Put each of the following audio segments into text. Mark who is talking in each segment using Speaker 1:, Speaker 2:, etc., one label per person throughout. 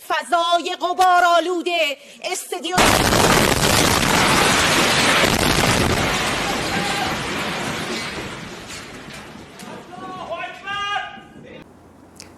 Speaker 1: فضای غبار آلوده استدیو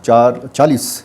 Speaker 2: 40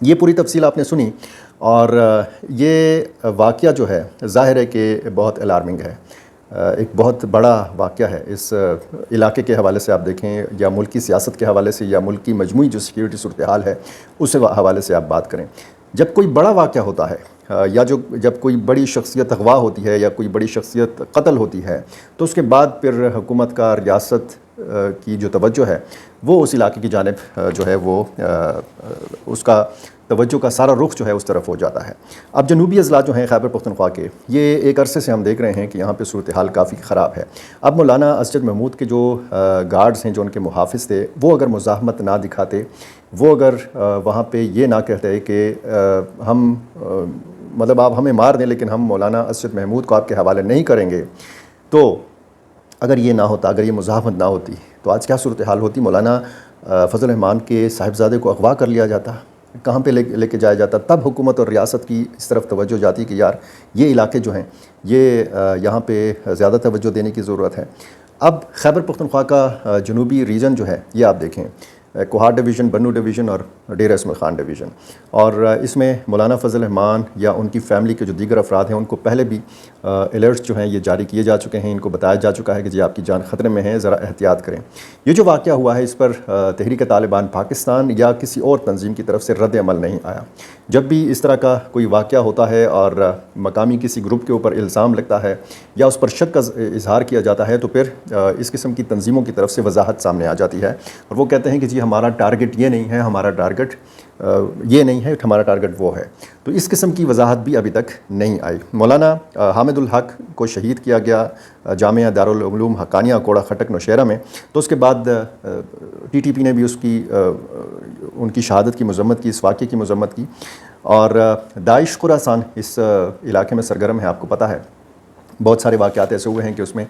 Speaker 2: یہ پوری تفصیل آپ نے سنی، اور یہ واقعہ جو ہے ظاہر ہے کہ بہت الارمنگ ہے، ایک بہت بڑا واقعہ ہے اس علاقے کے حوالے سے آپ دیکھیں، یا ملکی سیاست کے حوالے سے، یا ملک کی مجموعی جو سیکیورٹی صورتحال ہے اس حوالے سے آپ بات کریں۔ جب کوئی بڑا واقعہ ہوتا ہے، یا جب کوئی بڑی شخصیت اغوا ہوتی ہے، یا کوئی بڑی شخصیت قتل ہوتی ہے، تو اس کے بعد پھر حکومت کا، ریاست کی جو توجہ ہے وہ اس علاقے کی جانب جو ہے وہ اس کا توجہ کا سارا رخ جو ہے اس طرف ہو جاتا ہے۔ اب جنوبی اضلاع جو ہیں خیبر پختونخوا کے، یہ ایک عرصے سے ہم دیکھ رہے ہیں کہ یہاں پہ صورتحال کافی خراب ہے۔ اب مولانا اسجد محمود کے جو گارڈز ہیں، جو ان کے محافظ تھے، وہ اگر مزاحمت نہ دکھاتے، وہ اگر وہاں پہ یہ نہ کہتے کہ ہم مطلب آپ ہمیں مار دیں لیکن ہم مولانا اسجد محمود کو آپ کے حوالے نہیں کریں گے، تو اگر یہ نہ ہوتا، اگر یہ مزاحمت نہ ہوتی، تو آج کیا صورتحال ہوتی؟ مولانا فضل الرحمان کے صاحبزادے کو اغوا کر لیا جاتا، کہاں پہ لے کے جایا جاتا؟ تب حکومت اور ریاست کی اس طرف توجہ جاتی کہ یار یہ علاقے جو ہیں یہ یہاں پہ زیادہ توجہ دینے کی ضرورت ہے۔ اب خیبر پختونخوا کا جنوبی ریجن جو ہے، یہ آپ دیکھیں، کوہاٹ ڈویژن، بنو ڈویژن اور ڈیرہ اسماعیل خان ڈویژن، اور اس میں مولانا فضل الرحمان یا ان کی فیملی کے جو دیگر افراد ہیں ان کو پہلے بھی الرٹس جو ہیں یہ جاری کیے جا چکے ہیں، ان کو بتایا جا چکا ہے کہ جی آپ کی جان خطرے میں ہے، ذرا احتیاط کریں۔ یہ جو واقعہ ہوا ہے اس پر تحریک طالبان پاکستان یا کسی اور تنظیم کی طرف سے رد عمل نہیں آیا۔ جب بھی اس طرح کا کوئی واقعہ ہوتا ہے اور مقامی کسی گروپ کے اوپر الزام لگتا ہے یا اس پر شک کا اظہار کیا جاتا ہے، تو پھر اس قسم کی تنظیموں کی طرف سے وضاحت سامنے آ جاتی ہے، اور وہ کہتے ہیں کہ جی ہمارا ٹارگٹ یہ نہیں ہے، ہمارا ٹارگٹ یہ نہیں ہے، ہمارا ٹارگٹ وہ ہے۔ تو اس قسم کی وضاحت بھی ابھی تک نہیں آئی۔ مولانا حامد الحق کو شہید کیا گیا جامعہ دارالعلوم حقانیہ کوڑا خٹک نوشہرہ میں، تو اس کے بعد ٹی ٹی پی نے بھی ان کی شہادت کی مذمت کی، اس واقعے کی مذمت کی، اور داعش خراسان اس علاقے میں سرگرم ہے، آپ کو پتہ ہے۔ بہت سارے واقعات ایسے ہوئے ہیں کہ اس میں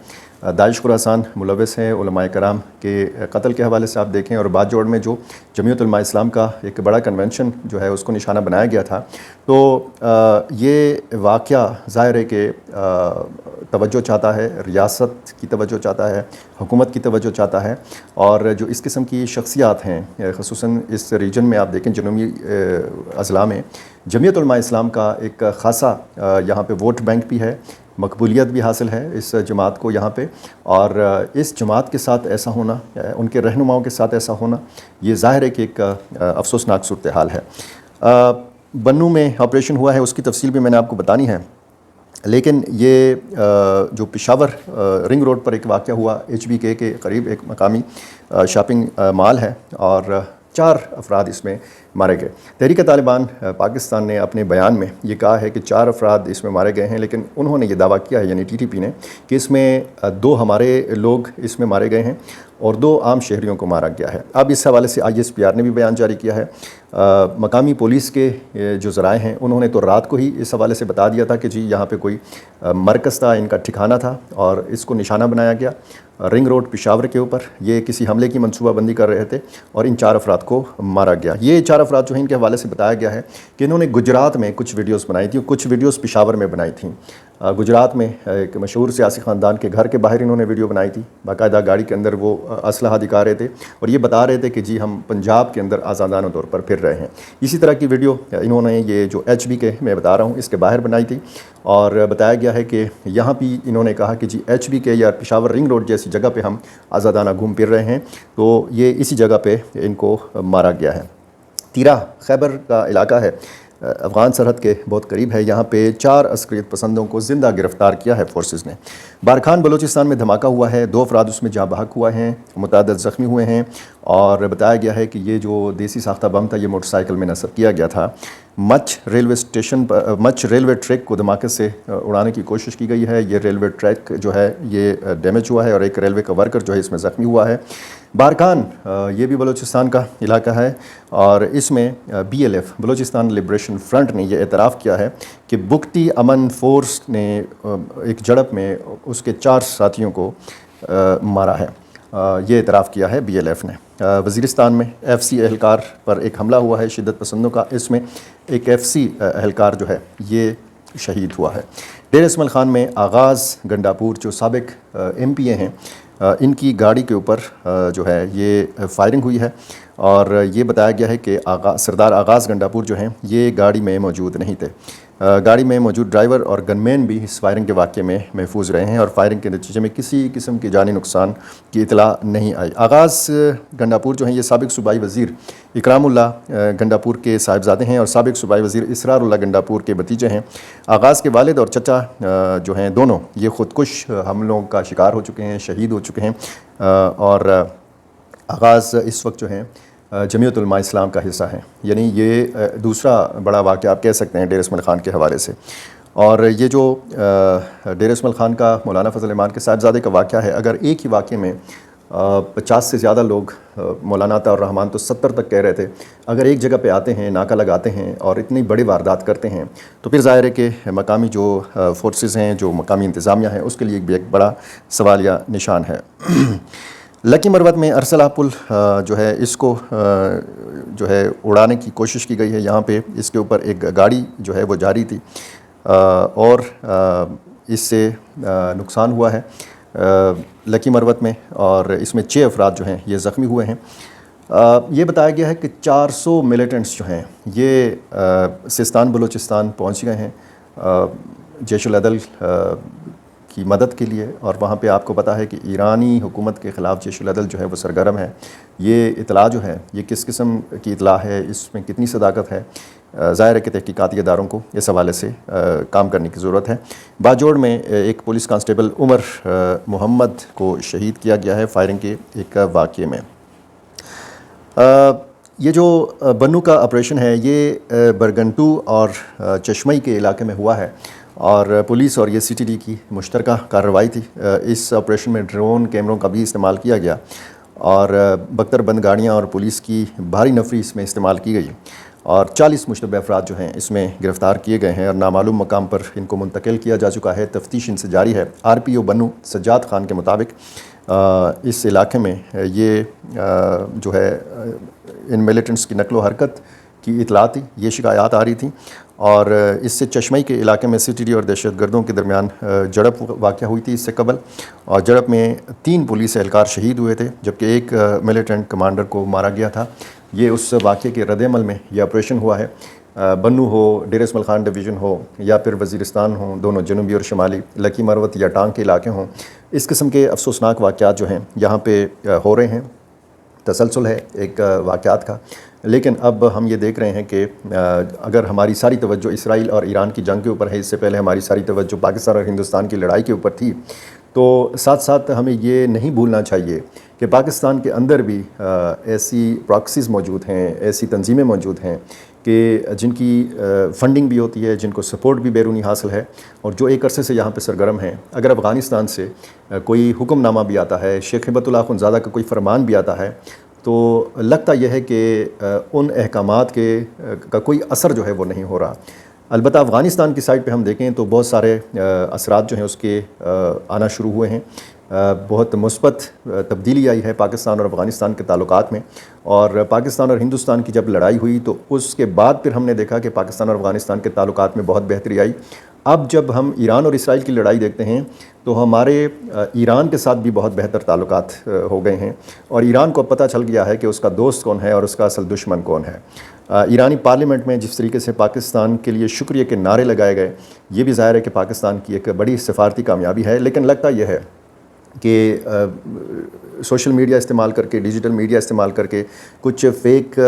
Speaker 2: داعش خراسان ملوث ہیں، علماء کرام کے قتل کے حوالے سے آپ دیکھیں، اور بعد جوڑ میں جو جمعیت علماء اسلام کا ایک بڑا کنونشن جو ہے اس کو نشانہ بنایا گیا تھا۔ تو یہ واقعہ ظاہر ہے کہ توجہ چاہتا ہے، ریاست کی توجہ چاہتا ہے، حکومت کی توجہ چاہتا ہے، اور جو اس قسم کی شخصیات ہیں خصوصاً اس ریجن میں آپ دیکھیں جنوبی اضلاع میں، جمعیت علماء اسلام کا ایک خاصا یہاں پہ ووٹ بینک بھی ہے، مقبولیت بھی حاصل ہے اس جماعت کو یہاں پہ، اور اس جماعت کے ساتھ ایسا ہونا، ان کے رہنماؤں کے ساتھ ایسا ہونا، یہ ظاہر ہے کہ ایک افسوسناک صورتحال ہے۔ بنو میں آپریشن ہوا ہے، اس کی تفصیل بھی میں نے آپ کو بتانی ہے، لیکن یہ جو پشاور رنگ روڈ پر ایک واقعہ ہوا، HBK کے قریب ایک مقامی شاپنگ مال ہے، اور 4 افراد اس میں مارے گئے۔ تحریک طالبان پاکستان نے اپنے بیان میں یہ کہا ہے کہ 4 افراد اس میں مارے گئے ہیں، لیکن انہوں نے یہ دعویٰ کیا ہے، یعنی TTP نے، کہ اس میں 2 ہمارے لوگ اس میں مارے گئے ہیں اور 2 عام شہریوں کو مارا گیا ہے۔ اب اس حوالے سے ISPR نے بھی بیان جاری کیا ہے۔ مقامی پولیس کے جو ذرائع ہیں انہوں نے تو رات کو ہی اس حوالے سے بتا دیا تھا کہ جی یہاں پہ کوئی مرکز تھا، ان کا ٹھکانہ تھا، اور اس کو نشانہ بنایا گیا رنگ روڈ پشاور کے اوپر، یہ کسی حملے کی منصوبہ بندی کر رہے تھے، اور ان 4 افراد کو مارا گیا۔ یہ 4 افراد جو ہیں ان کے حوالے سے بتایا گیا ہے کہ انہوں نے گجرات میں کچھ ویڈیوز بنائی تھیں، کچھ ویڈیوز پشاور میں بنائی تھیں۔ گجرات میں ایک مشہور سیاسی خاندان کے گھر کے باہر انہوں نے ویڈیو بنائی تھی، باقاعدہ گاڑی کے اندر وہ اسلحہ دکھا رہے تھے اور یہ بتا رہے تھے کہ جی ہم پنجاب کے اندر آزادانہ طور پر پھر رہے ہیں۔ اسی طرح کی ویڈیو انہوں نے یہ جو HBK میں بتا رہا ہوں اس کے باہر بنائی تھی، اور بتایا گیا ہے کہ یہاں بھی انہوں نے کہا کہ جی HBK یا پشاور رنگ روڈ جیسی جگہ پہ ہم آزادانہ گھوم پھر رہے ہیں، تو یہ اسی جگہ پہ ان کو مارا گیا ہے۔ تیرہ خیبر کا علاقہ ہے، افغان سرحد کے بہت قریب ہے، یہاں پہ 4 عسکریت پسندوں کو زندہ گرفتار کیا ہے فورسز نے۔ بارکھان بلوچستان میں دھماکہ ہوا ہے، 2 افراد اس میں جاں بحق ہوا ہیں، متعدد زخمی ہوئے ہیں، اور بتایا گیا ہے کہ یہ جو دیسی ساختہ بم تھا یہ موٹر سائیکل میں نصب کیا گیا تھا۔ مچھ ریلوے ٹریک کو دھماکے سے اڑانے کی کوشش کی گئی ہے، یہ ریلوے ٹریک جو ہے یہ ڈیمیج ہوا ہے، اور ایک ریلوے کا ورکر جو ہے اس میں زخمی ہوا ہے۔ بارکھان یہ بھی بلوچستان کا علاقہ ہے، اور اس میں BLF بلوچستان لبریشن فرنٹ نے یہ اعتراف کیا ہے کہ بگٹی امن فورس نے ایک جھڑپ میں اس کے 4 ساتھیوں کو مارا ہے، یہ اعتراف کیا ہے BLF نے۔ وزیرستان میں FC اہلکار پر ایک حملہ ہوا ہے شدت پسندوں کا، اس میں ایک FC اہلکار جو ہے یہ شہید ہوا ہے۔ ڈیرہ اسماعیل خان میں آغاز گنڈاپور جو سابق MPA ہیں، ان کی گاڑی کے اوپر جو ہے یہ فائرنگ ہوئی ہے، اور یہ بتایا گیا ہے کہ سردار آغاز گنڈاپور جو ہیں یہ گاڑی میں موجود نہیں تھے. گاڑی میں موجود ڈرائیور اور گن مین بھی اس فائرنگ کے واقعے میں محفوظ رہے ہیں اور فائرنگ کے نتیجے میں کسی قسم کی جانی نقصان کی اطلاع نہیں آئی. آغاز گنڈاپور جو ہیں یہ سابق صوبائی وزیر اکرام اللہ گنڈاپور کے صاحبزادے ہیں اور سابق صوبائی وزیر اسرار اللہ گنڈاپور کے بھتیجے ہیں. آغاز کے والد اور چچا جو ہیں دونوں یہ خودکش حملوں کا شکار ہو چکے ہیں, شہید ہو چکے ہیں. اور آغاز اس وقت جو ہیں جمعیت علماء اسلام کا حصہ ہیں. یعنی یہ دوسرا بڑا واقعہ آپ کہہ سکتے ہیں ڈیر اسماعیل خان کے حوالے سے. اور یہ جو ڈیر اسماعیل خان کا مولانا فضل الرحمان کے صاحبزادے کا واقعہ ہے, اگر ایک ہی واقعے میں 50 سے زیادہ لوگ, مولانا عطا الرحمان تو 70 تک کہہ رہے تھے, اگر ایک جگہ پہ آتے ہیں, ناکہ لگاتے ہیں اور اتنی بڑی واردات کرتے ہیں تو پھر ظاہر ہے کہ مقامی جو فورسز ہیں, جو مقامی انتظامیہ ہیں, اس کے لیے بھی ایک بڑا سوالیہ نشان ہے. لکی مروت میں ارسلہ پل جو ہے اس کو جو ہے اڑانے کی کوشش کی گئی ہے. یہاں پہ اس کے اوپر ایک گاڑی جو ہے وہ جاری تھی اور اس سے نقصان ہوا ہے لکی مروت میں, اور اس میں 6 افراد جو ہیں یہ زخمی ہوئے ہیں. یہ بتایا گیا ہے کہ 400 ملیٹنٹس جو ہیں یہ سیستان بلوچستان پہنچ گئے ہیں جیش العدل کی مدد کے لیے, اور وہاں پہ آپ کو پتہ ہے کہ ایرانی حکومت کے خلاف جیش العدل جو ہے وہ سرگرم ہے. یہ اطلاع جو ہے یہ کس قسم کی اطلاع ہے, اس میں کتنی صداقت ہے, ظاہر ہے کہ تحقیقاتی اداروں کو اس حوالے سے کام کرنے کی ضرورت ہے. باجوڑ میں ایک پولیس کانسٹیبل عمر محمد کو شہید کیا گیا ہے فائرنگ کے ایک واقعے میں. یہ جو بنو کا آپریشن ہے یہ برگنٹو اور چشمئی کے علاقے میں ہوا ہے, اور پولیس اور یہ CTD کی مشترکہ کارروائی تھی. اس آپریشن میں ڈرون کیمروں کا بھی استعمال کیا گیا اور بختر بند گاڑیاں اور پولیس کی بھاری نفری اس میں استعمال کی گئی, اور 40 مشتبہ افراد جو ہیں اس میں گرفتار کیے گئے ہیں اور نامعلوم مقام پر ان کو منتقل کیا جا چکا ہے. تفتیش ان سے جاری ہے. RPO بنو سجاد خان کے مطابق اس علاقے میں یہ جو ہے ان ملیٹنٹس کی نقل و حرکت کی اطلاع تھی, یہ شکایات آ رہی تھیں, اور اس سے چشمئی کے علاقے میں CTD اور دہشت گردوں کے درمیان جھڑپ واقع ہوئی تھی اس سے قبل, اور جھڑپ میں 3 پولیس اہلکار شہید ہوئے تھے جبکہ ایک ملیٹنٹ کمانڈر کو مارا گیا تھا. یہ اس واقعے کے رد عمل میں یہ آپریشن ہوا ہے. بنو ہو, ڈیر اسماعیل خان ڈویژن ہو یا پھر وزیرستان ہوں, دونوں جنوبی اور شمالی, لکی مروت یا ٹانگ کے علاقے ہوں, اس قسم کے افسوسناک واقعات جو ہیں یہاں پہ ہو رہے ہیں. تسلسل ہے ایک واقعات کا, لیکن اب ہم یہ دیکھ رہے ہیں کہ اگر ہماری ساری توجہ اسرائیل اور ایران کی جنگ کے اوپر ہے, اس سے پہلے ہماری ساری توجہ پاکستان اور ہندوستان کی لڑائی کے اوپر تھی, تو ساتھ ساتھ ہمیں یہ نہیں بھولنا چاہیے کہ پاکستان کے اندر بھی ایسی پراکسیز موجود ہیں, ایسی تنظیمیں موجود ہیں کہ جن کی فنڈنگ بھی ہوتی ہے, جن کو سپورٹ بھی بیرونی حاصل ہے, اور جو ایک عرصے سے یہاں پہ سرگرم ہیں. اگر افغانستان سے کوئی حکم نامہ بھی آتا ہے, شیخ ہبت اللہ اخندزادہ کا کوئی فرمان بھی آتا ہے, تو لگتا یہ ہے کہ ان احکامات کا کوئی اثر جو ہے وہ نہیں ہو رہا. البتہ افغانستان کی سائڈ پہ ہم دیکھیں تو بہت سارے اثرات جو ہیں اس کے آنا شروع ہوئے ہیں. بہت مثبت تبدیلی آئی ہے پاکستان اور افغانستان کے تعلقات میں, اور پاکستان اور ہندوستان کی جب لڑائی ہوئی تو اس کے بعد پھر ہم نے دیکھا کہ پاکستان اور افغانستان کے تعلقات میں بہت بہتری آئی. اب جب ہم ایران اور اسرائیل کی لڑائی دیکھتے ہیں تو ہمارے ایران کے ساتھ بھی بہت بہتر تعلقات ہو گئے ہیں, اور ایران کو پتہ چل گیا ہے کہ اس کا دوست کون ہے اور اس کا اصل دشمن کون ہے. ایرانی پارلیمنٹ میں جس طریقے سے پاکستان کے لیے شکریہ کے نعرے لگائے گئے, یہ بھی ظاہر ہے کہ پاکستان کی ایک بڑی سفارتی کامیابی ہے. لیکن لگتا یہ ہے کہ سوشل میڈیا استعمال کر کے, ڈیجیٹل میڈیا استعمال کر کے, کچھ فیک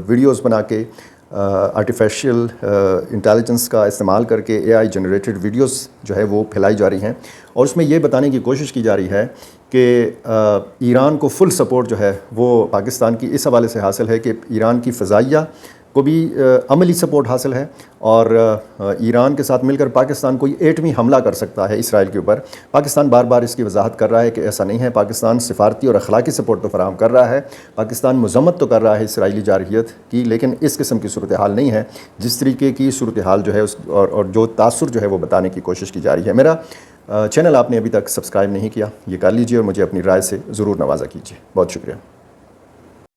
Speaker 2: ویڈیوز بنا کے, آرٹیفیشل انٹیلیجنس کا استعمال کر کے AI جنریٹڈ ویڈیوز جو ہے وہ پھیلائی جا رہی ہیں, اور اس میں یہ بتانے کی کوشش کی جا رہی ہے کہ ایران کو فل سپورٹ جو ہے وہ پاکستان کی اس حوالے سے حاصل ہے کہ ایران کی فضائیہ کو بھی عملی سپورٹ حاصل ہے, اور ایران کے ساتھ مل کر پاکستان کوئی ایٹمی حملہ کر سکتا ہے اسرائیل کے اوپر. پاکستان بار بار اس کی وضاحت کر رہا ہے کہ ایسا نہیں ہے. پاکستان سفارتی اور اخلاقی سپورٹ تو فراہم کر رہا ہے, پاکستان مذمت تو کر رہا ہے اسرائیلی جارحیت کی, لیکن اس قسم کی صورتحال نہیں ہے جس طریقے کی صورتحال جو ہے اور جو تاثر جو ہے وہ بتانے کی کوشش کی جا رہی ہے. میرا چینل آپ نے ابھی تک سبسکرائب نہیں کیا, یہ کر لیجئے اور مجھے اپنی رائے سے ضرور نوازا کیجیے. بہت شکریہ.